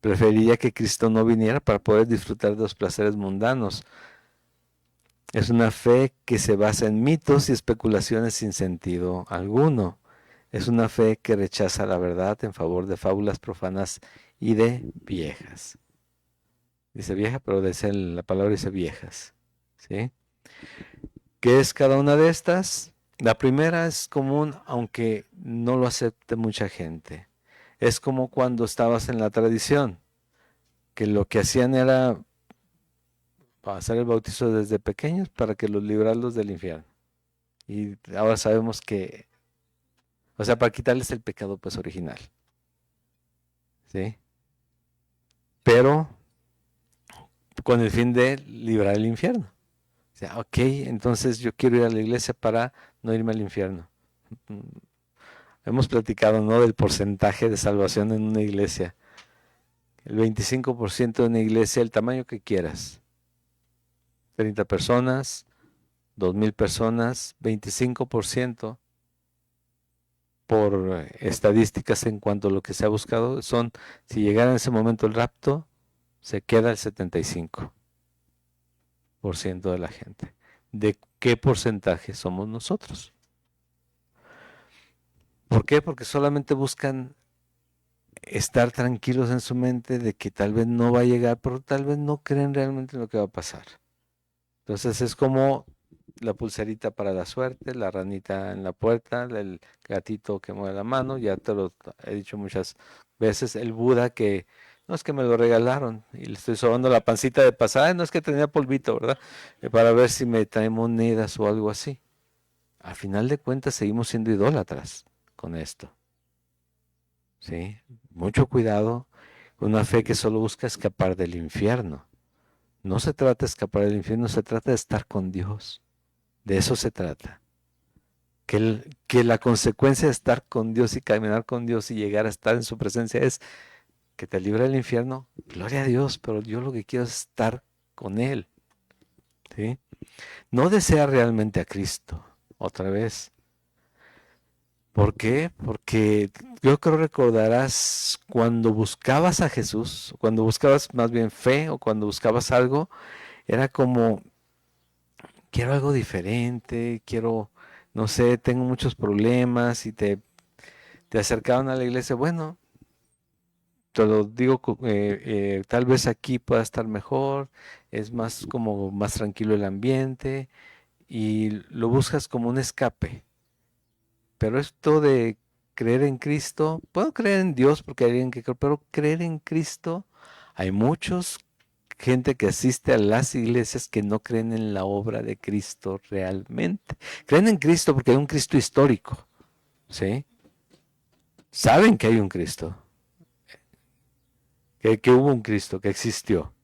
Preferiría que Cristo no viniera para poder disfrutar de los placeres mundanos. Es una fe que se basa en mitos y especulaciones sin sentido alguno. Es una fe que rechaza la verdad en favor de fábulas profanas y de viejas. Dice vieja, pero la palabra dice viejas. ¿Sí? ¿Qué es cada una de estas? La primera es común, aunque no lo acepte mucha gente. Es como cuando estabas en la tradición, que lo que hacían era hacer el bautizo desde pequeños para que los librarlos del infierno. Y ahora sabemos que, o sea, para quitarles el pecado pues original, ¿sí? Pero con el fin de librar el infierno. O sea, ok, entonces yo quiero ir a la iglesia para no irme al infierno. Hemos platicado, ¿no?, del porcentaje de salvación en una iglesia. El 25% de una iglesia, el tamaño que quieras. 30 personas, 2000 personas, 25% por estadísticas en cuanto a lo que se ha buscado son, si llegara en ese momento el rapto, se queda el 75% de la gente. ¿De qué porcentaje somos nosotros? ¿Por qué? Porque solamente buscan estar tranquilos en su mente de que tal vez no va a llegar, pero tal vez no creen realmente en lo que va a pasar. Entonces es como la pulserita para la suerte, la ranita en la puerta, el gatito que mueve la mano, ya te lo he dicho muchas veces, el Buda que no es que me lo regalaron y le estoy sobando la pancita de pasada, no es que tenía polvito, ¿verdad? Para ver si me trae monedas o algo así. Al final de cuentas seguimos siendo idólatras con esto. ¿Sí? Mucho cuidado con una fe que solo busca escapar del infierno. No se trata de escapar del infierno, se trata de estar con Dios. De eso se trata. Que la consecuencia de estar con Dios y caminar con Dios y llegar a estar en su presencia es que te libre del infierno. Gloria a Dios, pero yo lo que quiero es estar con Él. ¿Sí? No desea realmente a Cristo. Otra vez. ¿Por qué? Porque yo creo recordarás cuando buscabas a Jesús, cuando buscabas más bien fe o cuando buscabas algo, era como, quiero algo diferente, quiero, no sé, tengo muchos problemas y te acercaban a la iglesia, bueno, te lo digo, tal vez aquí pueda estar mejor, es más como más tranquilo el ambiente y lo buscas como un escape. Pero esto de creer en Cristo, puedo creer en Dios porque hay alguien que cree, pero creer en Cristo, hay muchos gente que asiste a las iglesias que no creen en la obra de Cristo realmente. Creen en Cristo porque hay un Cristo histórico, ¿sí? Saben que hay un Cristo, que hubo un Cristo, que existió,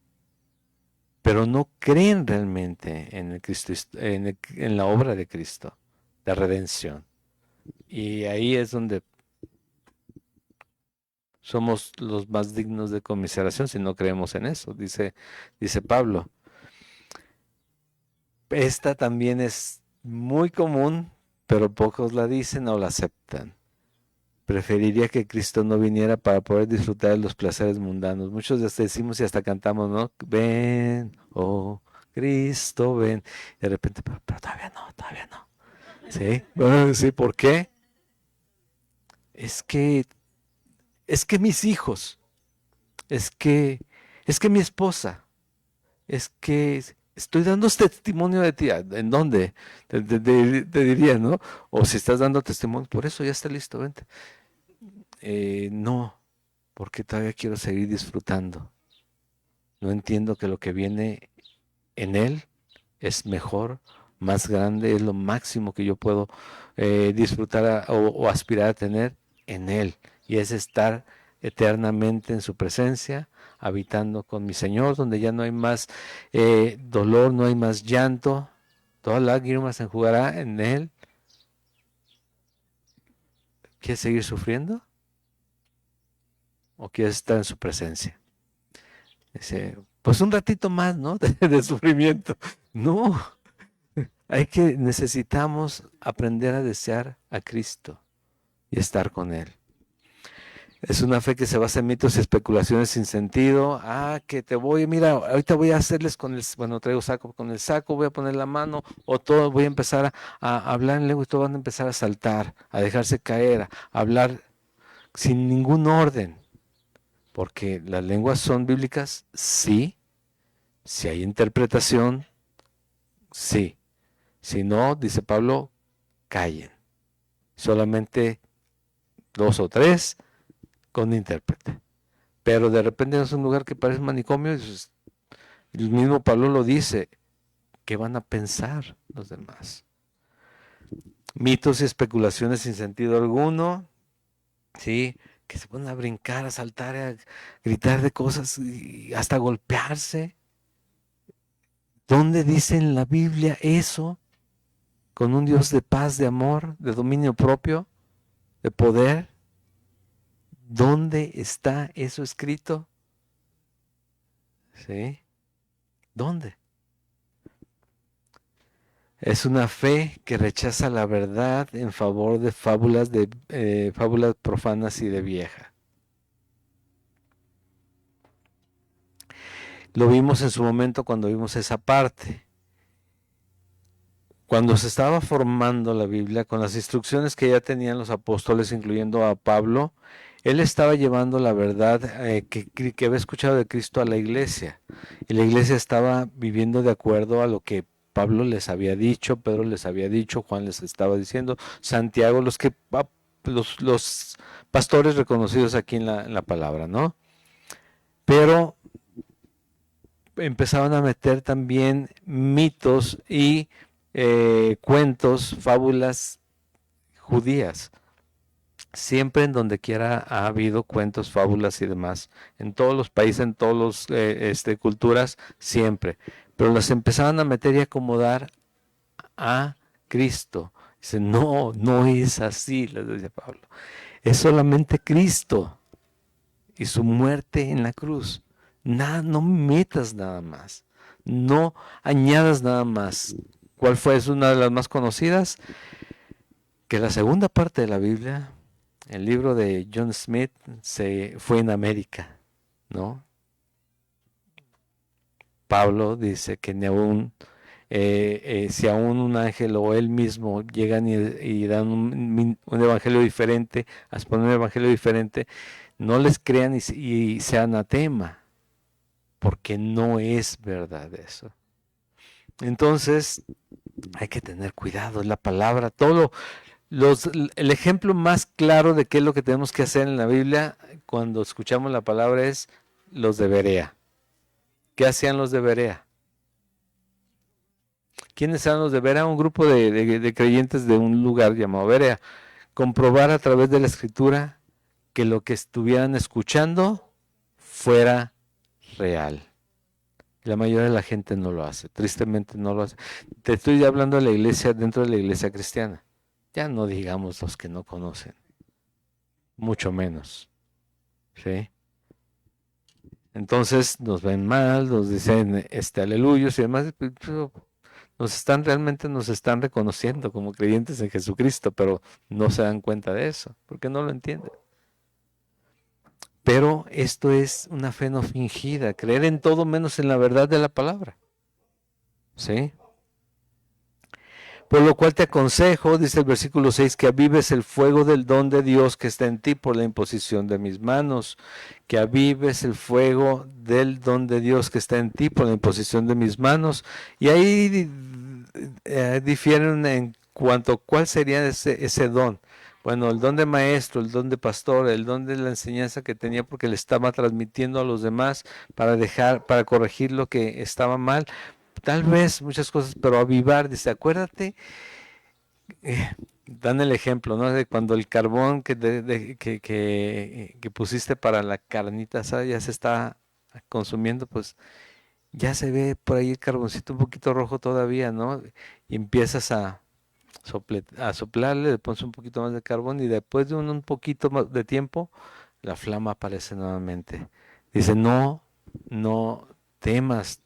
pero no creen realmente en el Cristo, en la obra de Cristo, de redención. Y ahí es donde somos los más dignos de conmiseración si no creemos en eso, dice Pablo. Esta también es muy común, pero pocos la dicen o la aceptan. Preferiría que Cristo no viniera para poder disfrutar de los placeres mundanos. Muchos de ustedes decimos y hasta cantamos, ¿no? Ven, oh Cristo, ven. Y de repente, pero todavía no, todavía no. ¿Sí? Sí, ¿por qué? Es que mis hijos, es que mi esposa, es que estoy dando testimonio de ti. ¿En dónde? Te diría, ¿no? O si estás dando testimonio, por eso ya está listo, vente. No, porque todavía quiero seguir disfrutando. No entiendo que lo que viene en Él es mejor, más grande, es lo máximo que yo puedo disfrutar o aspirar a tener en Él. Y es estar eternamente en su presencia, habitando con mi Señor, donde ya no hay más dolor, no hay más llanto, toda lágrima se enjugará en Él. ¿Quieres seguir sufriendo? ¿O quieres estar en su presencia? Dice, pues un ratito más, ¿no? De sufrimiento. No, necesitamos aprender a desear a Cristo y estar con Él. Es una fe que se basa en mitos y especulaciones sin sentido. Que te voy, mira, ahorita voy a hacerles traigo saco, con el saco voy a poner la mano, o todo, voy a empezar a hablar en lengua y todos van a empezar a saltar, a dejarse caer, a hablar sin ningún orden. Porque las lenguas son bíblicas, sí. Si hay interpretación, sí. Si no, dice Pablo, callen. Solamente 2 o 3 con intérprete. Pero de repente es un lugar que parece manicomio y el mismo Pablo lo dice. ¿Qué van a pensar los demás? Mitos y especulaciones sin sentido alguno, ¿sí? Que se ponen a brincar, a saltar, a gritar de cosas y hasta golpearse. ¿Dónde dice en la Biblia eso? Con un Dios de paz, de amor, de dominio propio, de poder. ¿Dónde está eso escrito? ¿Sí? ¿Dónde? Es una fe que rechaza la verdad en favor de fábulas profanas y de vieja. Lo vimos en su momento cuando vimos esa parte. Cuando se estaba formando la Biblia, con las instrucciones que ya tenían los apóstoles, incluyendo a Pablo, él estaba llevando la verdad que había escuchado de Cristo a la iglesia. Y la iglesia estaba viviendo de acuerdo a lo que Pablo les había dicho, Pedro les había dicho, Juan les estaba diciendo, Santiago, los pastores reconocidos aquí en la palabra, ¿no? Pero empezaban a meter también mitos y cuentos, fábulas judías. Siempre en donde quiera ha habido cuentos, fábulas y demás. En todos los países, en todas las culturas, siempre. Pero las empezaban a meter y acomodar a Cristo. Dice, no, no es así, les decía Pablo. Es solamente Cristo y su muerte en la cruz. Nada, no metas nada más. No añadas nada más. ¿Cuál fue? Es una de las más conocidas. Que la segunda parte de la Biblia, el libro de John Smith, fue en América, ¿no? Pablo dice que ni aún, si aún un ángel o él mismo llegan y dan un evangelio diferente, a exponer un evangelio diferente, no les crean y sean anatema, porque no es verdad eso. Entonces, hay que tener cuidado, es la palabra, todo el ejemplo más claro de qué es lo que tenemos que hacer en la Biblia cuando escuchamos la palabra es los de Berea. ¿Qué hacían los de Berea? ¿Quiénes eran los de Berea? Un grupo de creyentes de un lugar llamado Berea. Comprobar a través de la escritura que lo que estuvieran escuchando fuera real. La mayoría de la gente no lo hace, tristemente no lo hace. Te estoy hablando de la iglesia, dentro de la iglesia cristiana. Ya no digamos los que no conocen, mucho menos. ¿Sí? Entonces nos ven mal, nos dicen aleluyos y demás. Realmente nos están reconociendo como creyentes en Jesucristo, pero no se dan cuenta de eso, porque no lo entienden. Pero esto es una fe no fingida, creer en todo menos en la verdad de la palabra. ¿Sí? Por lo cual te aconsejo, dice el versículo 6, que avives el fuego del don de Dios que está en ti por la imposición de mis manos. Que avives el fuego del don de Dios que está en ti por la imposición de mis manos. Y ahí difieren en cuanto a cuál sería ese don. Bueno, el don de maestro, el don de pastor, el don de la enseñanza que tenía porque le estaba transmitiendo a los demás para corregir lo que estaba mal. Tal vez muchas cosas, pero avivar, dice, acuérdate, dan el ejemplo, ¿no? De cuando el carbón que pusiste para la carnita asada ya se está consumiendo, pues ya se ve por ahí el carboncito un poquito rojo todavía, ¿no? Y empiezas a soplarle, le pones un poquito más de carbón y después de un poquito más de tiempo, la flama aparece nuevamente. Dice, no temas,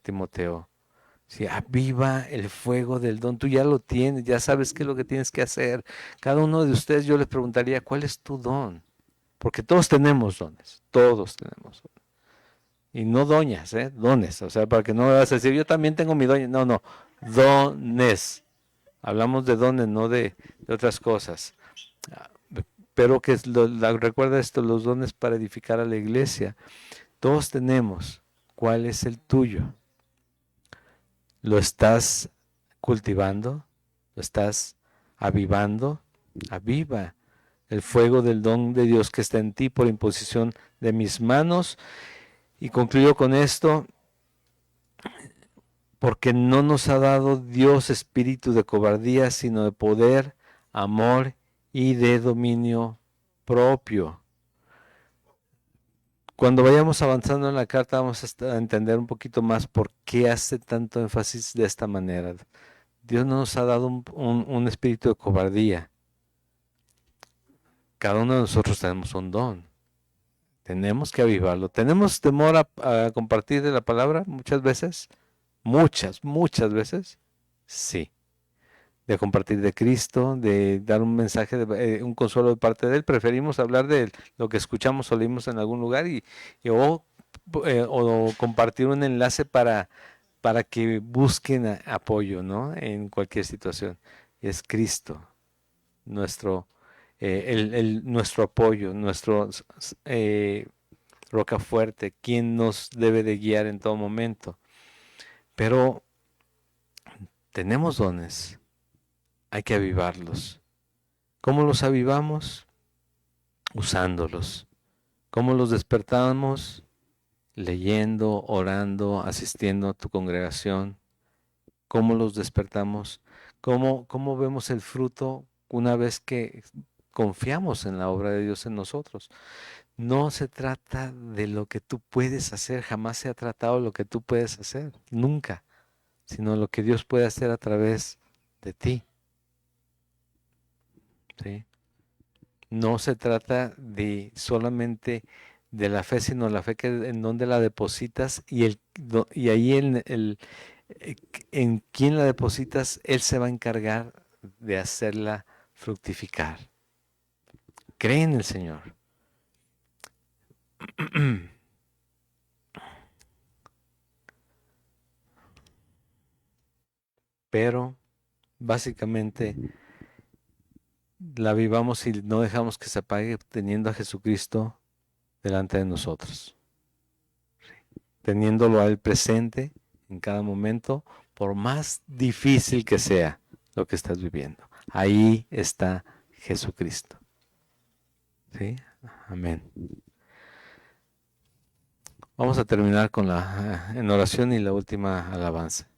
Timoteo. Si aviva el fuego del don, tú ya lo tienes, ya sabes qué es lo que tienes que hacer. Cada uno de ustedes yo les preguntaría, ¿cuál es tu don? Porque todos tenemos dones, todos tenemos dones. Y no doñas, dones. O sea, para que no me vas a decir, yo también tengo mi doña. No, no, dones. Hablamos de dones, no de otras cosas. Pero recuerda esto, los dones para edificar a la iglesia. Todos tenemos. ¿Cuál es el tuyo? ¿Lo estás cultivando? ¿Lo estás avivando? Aviva el fuego del don de Dios que está en ti por imposición de mis manos. Y concluyo con esto, porque no nos ha dado Dios espíritu de cobardía, sino de poder, amor y de dominio propio. Cuando vayamos avanzando en la carta vamos a entender un poquito más por qué hace tanto énfasis de esta manera. Dios no nos ha dado un espíritu de cobardía. Cada uno de nosotros tenemos un don. Tenemos que avivarlo. ¿Tenemos temor a compartir de la palabra muchas veces? Muchas veces. Sí. De compartir de Cristo, de dar un mensaje, un consuelo de parte de Él. Preferimos hablar de lo que escuchamos o leímos en algún lugar o compartir un enlace para que busquen apoyo, ¿no? En cualquier situación. Y es Cristo, nuestro, nuestro apoyo, nuestro roca fuerte, quien nos debe de guiar en todo momento. Pero tenemos dones, hay que avivarlos. ¿Cómo los avivamos? Usándolos. ¿Cómo los despertamos? Leyendo, orando, asistiendo a tu congregación. ¿Cómo los despertamos? ¿Cómo vemos el fruto una vez que confiamos en la obra de Dios en nosotros? No se trata de lo que tú puedes hacer, jamás se ha tratado de lo que tú puedes hacer, nunca, sino lo que Dios puede hacer a través de ti. ¿Sí? No se trata de solamente de la fe, sino la fe en donde la depositas y ahí en quien la depositas, Él se va a encargar de hacerla fructificar. Cree en el Señor. Pero básicamente la vivamos y no dejamos que se apague teniendo a Jesucristo delante de nosotros, teniéndolo a Él presente en cada momento, por más difícil que sea lo que estás viviendo. Ahí está Jesucristo. ¿Sí? Amén. Vamos a terminar con en oración y la última alabanza.